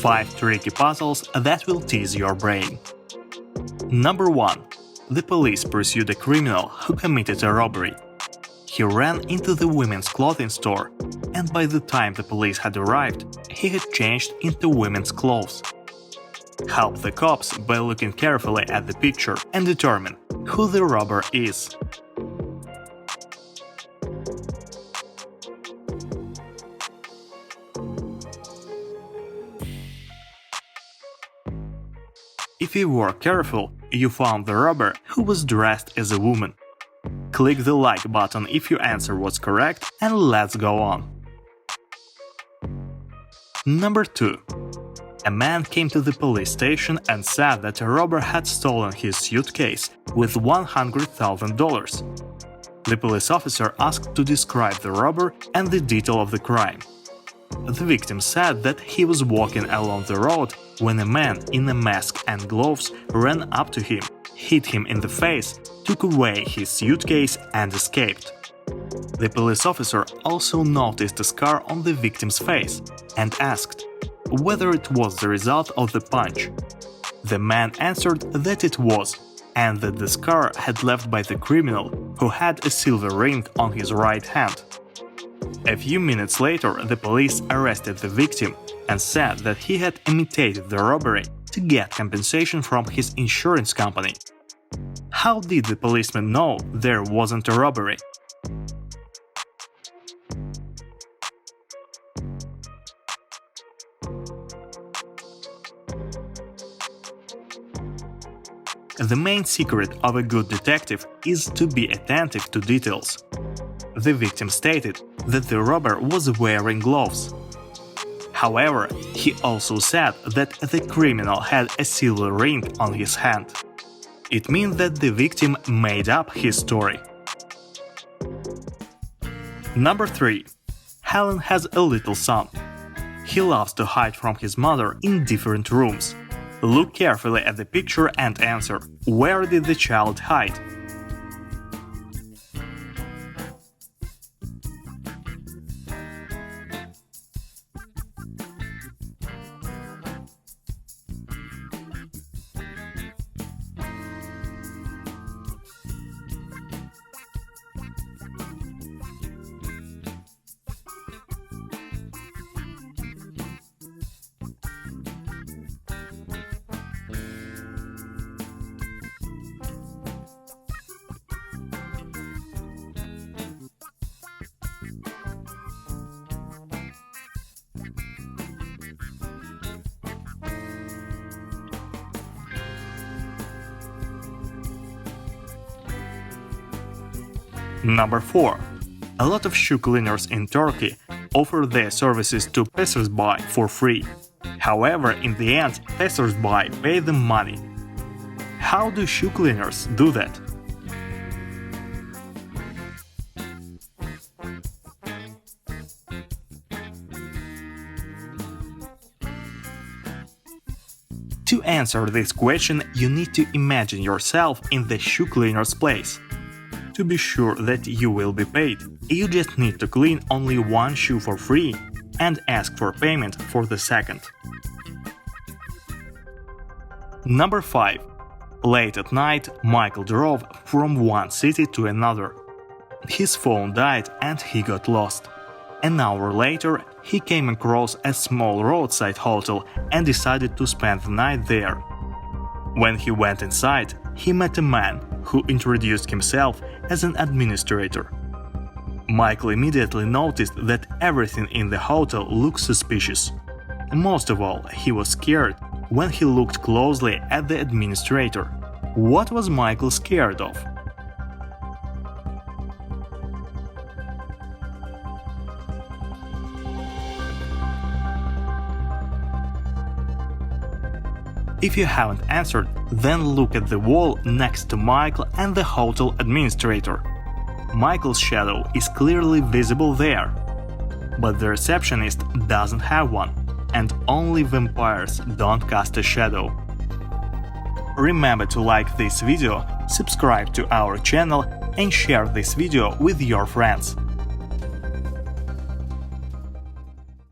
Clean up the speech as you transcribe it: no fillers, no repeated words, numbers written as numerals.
5 tricky puzzles that will tease your brain. Number 1. The police pursued a criminal who committed a robbery. He ran into the women's clothing store, and by the time the police had arrived, he had changed into women's clothes. Help the cops by looking carefully at the picture and determine who the robber is. If you were careful, you found the robber who was dressed as a woman. Click the like button if your answer was correct, and let's go on. Number 2. A man came to the police station and said that a robber had stolen his suitcase with $100,000. The police officer asked to describe the robber and the detail of the crime. The victim said that he was walking along the road when a man in a mask and gloves ran up to him, hit him in the face, took away his suitcase and escaped. The police officer also noticed a scar on the victim's face and asked whether it was the result of the punch. The man answered that it was, and that the scar had left by the criminal, who had a silver ring on his right hand. A few minutes later, the police arrested the victim and said that he had imitated the robbery to get compensation from his insurance company. How did the policeman know there wasn't a robbery? The main secret of a good detective is to be attentive to details. The victim stated that the robber was wearing gloves. However, he also said that the criminal had a silver ring on his hand. It means that the victim made up his story. Number 3. Helen has a little son. He loves to hide from his mother in different rooms. Look carefully at the picture and answer, where did the child hide? Number 4. A lot of shoe cleaners in Turkey offer their services to passers-by for free. However, in the end, passers-by pay them money. How do shoe cleaners do that? To answer this question, you need to imagine yourself in the shoe cleaner's place. To be sure that you will be paid, you just need to clean only one shoe for free and ask for payment for the second. Number 5. Late at night, Michael drove from one city to another. His phone died and he got lost. An hour later, he came across a small roadside hotel and decided to spend the night there. When he went inside, he met a man who introduced himself as an administrator. Michael immediately noticed that everything in the hotel looked suspicious. Most of all, he was scared when he looked closely at the administrator. What was Michael scared of? If you haven't answered, then look at the wall next to Michael and the hotel administrator. Michael's shadow is clearly visible there, but the receptionist doesn't have one, and only vampires don't cast a shadow. Remember to like this video, subscribe to our channel and share this video with your friends.